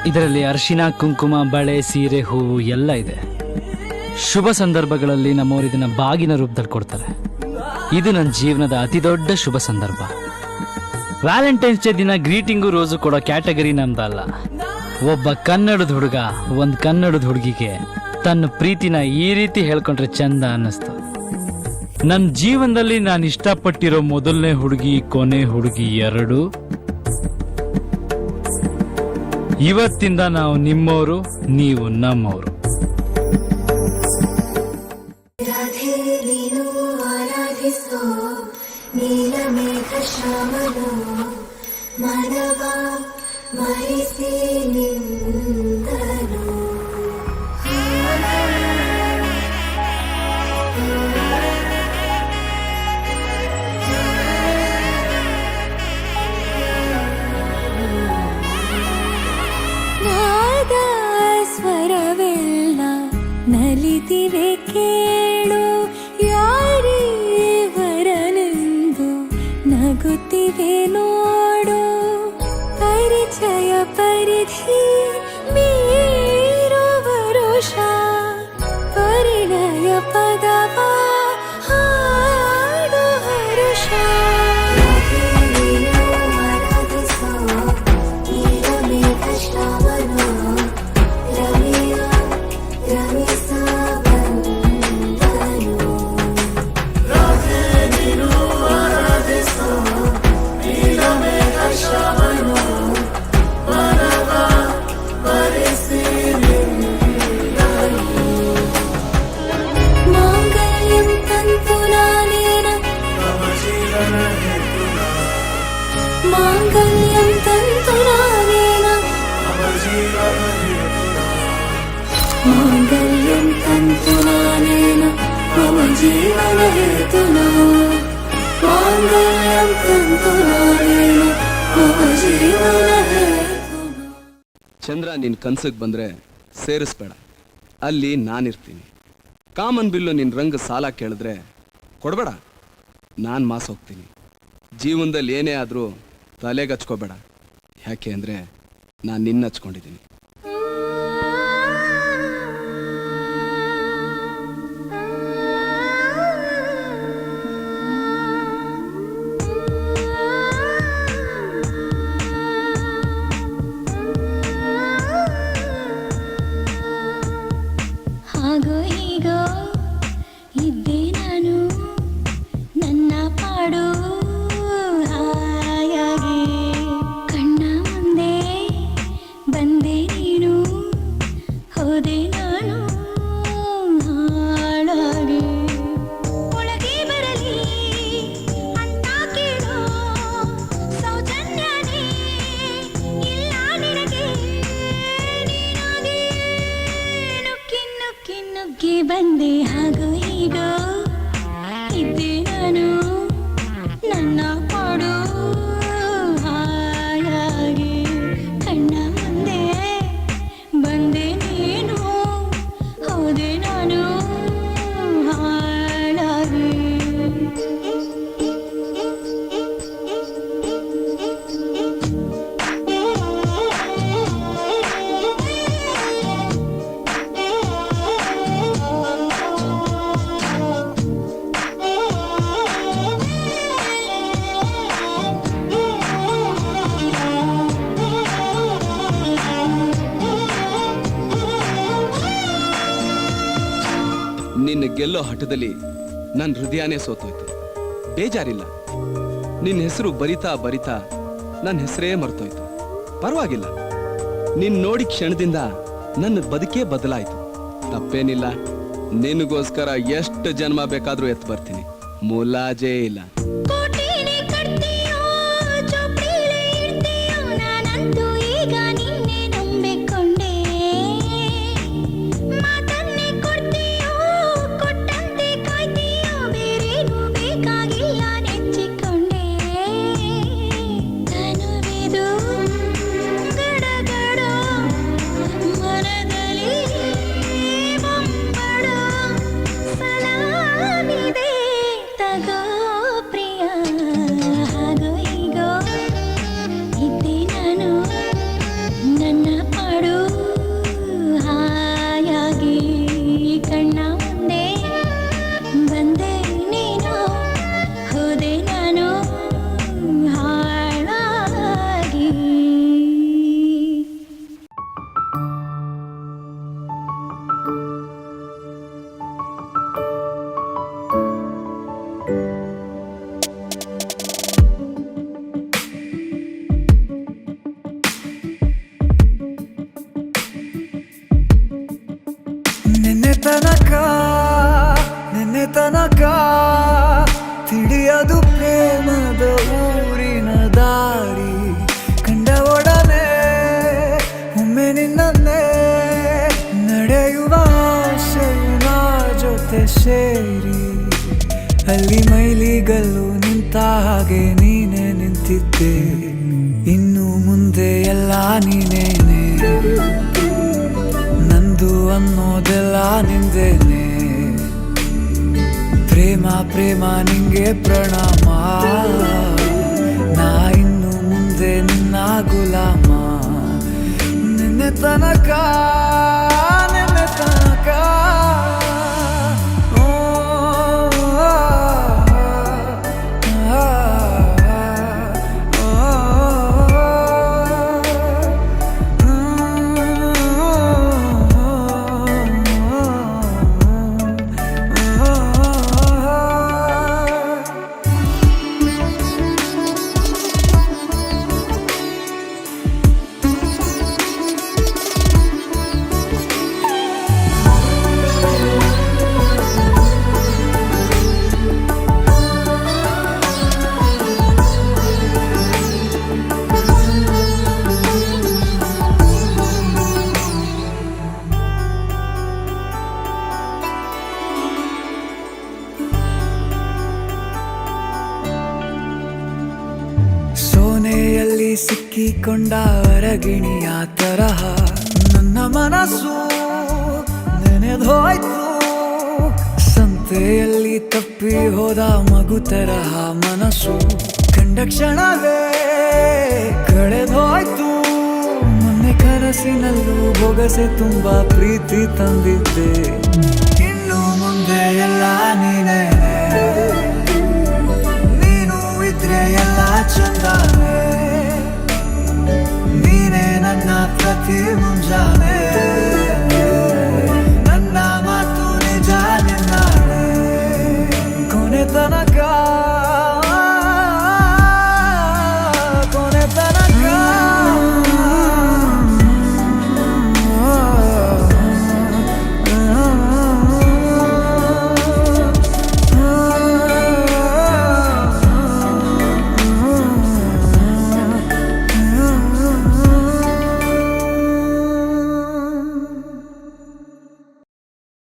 ಇದರಲ್ಲಿ ಅರಿಶಿನ, ಕುಂಕುಮ, ಬಳೆ, ಸೀರೆ, ಹೂವು ಎಲ್ಲ ಇದೆ. ಶುಭ ಸಂದರ್ಭಗಳಲ್ಲಿ ನಮ್ಮವರು ಇದನ್ನ ಬಾಗಿನ ರೂಪದಲ್ಲಿ ಕೊಡ್ತಾರೆ. ಇದು ನನ್ನ ಜೀವನದ ಅತಿ ದೊಡ್ಡ ಶುಭ ಸಂದರ್ಭ. ವ್ಯಾಲೆಂಟೈನ್ಸ್ ಡೇ ದಿನ ಗ್ರೀಟಿಂಗು, ರೋಸು ಕೊಡೋ ಕ್ಯಾಟಗರಿ ನಮ್ದಲ್ಲ. ಒಬ್ಬ ಕನ್ನಡದ ಹುಡುಗ ಒಂದು ಕನ್ನಡದ ಹುಡುಗಿಗೆ ತನ್ನ ಪ್ರೀತಿನ ಈ ರೀತಿ ಹೇಳ್ಕೊಂಡ್ರೆ ಚಂದ ಅನ್ನಿಸ್ತು. ನನ್ನ ಜೀವನದಲ್ಲಿ ನಾನು ಇಷ್ಟಪಟ್ಟಿರೋ ಮೊದಲನೇ ಹುಡುಗಿ, ಕೊನೆ ಹುಡುಗಿ ಎರಡು. ಇವತ್ತಿಂದ ನಾವು ನಿಮ್ಮವರು, ನೀವು ನಮ್ಮವರು. ರಾಧೆ ನೀನು ಆರಾಧಿಸೋ ನೀಲಮೇಘ ಶ್ಯಾಮನೋ ಮಾನವ ಮರಿಸಿ ನಿಂದನು. ಸ್ವರವೆಲ್ಲ ನಲಿದಿವೆ ಕೇಳು, ಯಾರೀವರನೆಂದು ನಗುತ್ತಿವೆ ನೋಡು. ಪರಿಚಯ ಪರಿಧಿ ಮೀರುವ ವರುಷ, ಪರಿಣಯ ಪದವ ಹಾಡು ಹರುಷ. ಮಾಂಗಲ್ಯಂ ತಂತು ನಾನೇನ ಮಾಂಗಲ್ಯಂ ತಂತು ನಾನೇನ ಮಮ ಜೀವನ ಹೇತುನಾ. ಮಾಂಗಲ್ಯಂ ತಂತು ನಾನೇನ ಮಮ ಜೀವನ ಹೇತುನಾ. ಚಂದ್ರ ನಿನ್ ಕನ್ಸಿಗೆ ಬಂದ್ರೆ ಸೇರಿಸ್ಬೇಡ, ಅಲ್ಲಿ ನಾನಿರ್ತೀನಿ. ಕಾಮನ್ ಬಿಲ್ಲು ನಿನ್ ರಂಗ ಸಾಲ ಕೇಳಿದ್ರೆ ಕೊಡ್ಬೇಡ, ನಾನು ಮಾಸ್ ಹೋಗ್ತೀನಿ. ಜೀವನದಲ್ಲಿ ಏನೇ ಆದರೂ ತಲೆಗೆ ಹಚ್ಕೋಬೇಡ, ಯಾಕೆ ಅಂದರೆ ನಾನು ನಿನ್ನ ಹಚ್ಕೊಂಡಿದ್ದೀನಿ. ಹಾಗೋ ಹೀಗೋ ಇದ್ದೆ ನಾನು ನನ್ನ ಪಾಡು ಹಾಯಾಗಿ. ಕಣ್ಣ ಮುಂದೆ ಬಂದೆ ನೀನು, ಹೋದೆ ನಾನು ಹಾಳಾಗಿ. ಒಳಗೆ ಬರಲಿ ಅಂತ ಕೇಳೋ ಸೌಜನ್ಯನೇ ಇಲ್ಲ ನಿನಗೆ. ನೀನಾಗಿ ನುಗ್ಗಿ ನುಗ್ಗಿ ನುಗ್ಗಿ ಬಂದೆ. ಹಾಗೋ ಹೀಗೋ ಇದ್ದೆ ನಾನು ನನ್ನ ಪಾಡು ಹಾಯಾಗಿ. ಕಣ್ಣ ಮುಂದೆ ಬಂದೆ ನೀನು, ಹೋದೆ ನಾನು ಹಾಳಾಗಿ. ನಿನ್ನ ಗೆಲ್ಲೋ ಹಠದಲ್ಲಿ ನನ್ನ ಹೃದಯನೇ ಸೋತೋಯ್ತು. ಬೇಜಾರಿಲ್ಲ, ನಿನ್ನ ಹೆಸರು ಬರಿತಾ ಬರಿತಾ ನನ್ನ ಹೆಸರೇ ಮರ್ತೋಯ್ತು. ಪರವಾಗಿಲ್ಲ, ನಿನ್ ನೋಡಿ ಕ್ಷಣದಿಂದ ನನ್ನ ಬದುಕೇ ಬದಲಾಯ್ತು. ತಪ್ಪೇನಿಲ್ಲ, ನಿನಗೋಸ್ಕರ ಎಷ್ಟು ಜನ್ಮ ಬೇಕಾದ್ರೂ ಎತ್ತು ಬರ್ತೀನಿ, ಮುಲಾಜೇ ಇಲ್ಲ. ಕೋಟೆನೇ ಕಟ್ತೀಯೋ ಚೋಪ್ಡಿಲೇ ಇರ್ತೀಯೋ, ನಾನಂತೂ ಈಗ ನಿನ್ನೆ ನಂಬಿಕೊಂಡೆ. ಮಾತನ್ನೇ ಕೊಡ್ತೀಯೋ ಕೊಟ್ಟಂತೆ ಕಾಯ್ತೀಯೋ, ಬೇರೇನು ಬೇಕಾಗಿಲ್ಲ ನೆಚ್ಚಿಕೊಂಡೆ. ತನುವಿದು ಗಡಗಡ ಮನದಲ್ಲಿ ಬೊಂಬಡ ಸಲಾಮಿದೆ ತಗೋ ಪ್ರಿಯ. ಹಾಗೋ ಹೀಗೋ ಇದ್ದೆ ನಾನು ನನ್ನ ಪಾಡು ಹಾಯಾಗಿ. ಕಣ್ಣ ಮುಂದೆ ಬಂದೆ ನೀನು, ಹೋದೆ ನಾನು ಹಾಳಾಗಿ. ನಿನ್ನೆ ತನಕ ತಿಳಿಯದು ಪ್ರೇಮದ ಊರಿನ ದಾರಿ. ಕಂಡ ಒಡನೆ ಒಮ್ಮೆ ನಿನ್ನೇ ನಡೆಯುವ ಆಸೆಯ ಜೊತೆ ಸೇರಿ, ಅಲ್ಲಿ ಮೈಲಿಗಲ್ಲು ನಿಂತ ಹಾಗೆ ನೀನೆ ನಿಂತಿದ್ದೆ. ಇನ್ನು ಮುಂದೆ ಎಲ್ಲ ನೀನೇನೆ, ನಂದು ಅನ್ನೋದೆಲ್ಲ ನಿಂದೇನೆ. ಪ್ರೇಮ ಪ್ರೇಮ ನಿಂಗೆ ಪ್ರಣಾಮ, ನಾ ಇನ್ನು ಮುಂದೆ ನಿನ್ನ ಗುಲಾಮ. ನಿನ್ನೆ ತನಕ ಓ, ಆ, ಆ, ಸೋನೆಯಲ್ಲಿ ಸಿಕ್ಕಿಕೊಂಡ ಅರಗಿಣಿಯ ತರಹ ನನ್ನ ಮನಸ್ಸು ನೆನೆದೋಯ್ತು. ಸಂತೆಯಲ್ಲಿ ತಪ್ಪಿ ಹೋದ ಮಗು ತರಹ ಮನಸ್ಸು ಕಂಡ ಕ್ಷಣವೇ ಕಳೆದೋಯ್ತು. ಮೊನ್ನೆ ಕನಸಿನಲ್ಲೂ ಬೊಗಸೆ ತುಂಬಾ ಪ್ರೀತಿ ತಂದಿದ್ದೆ.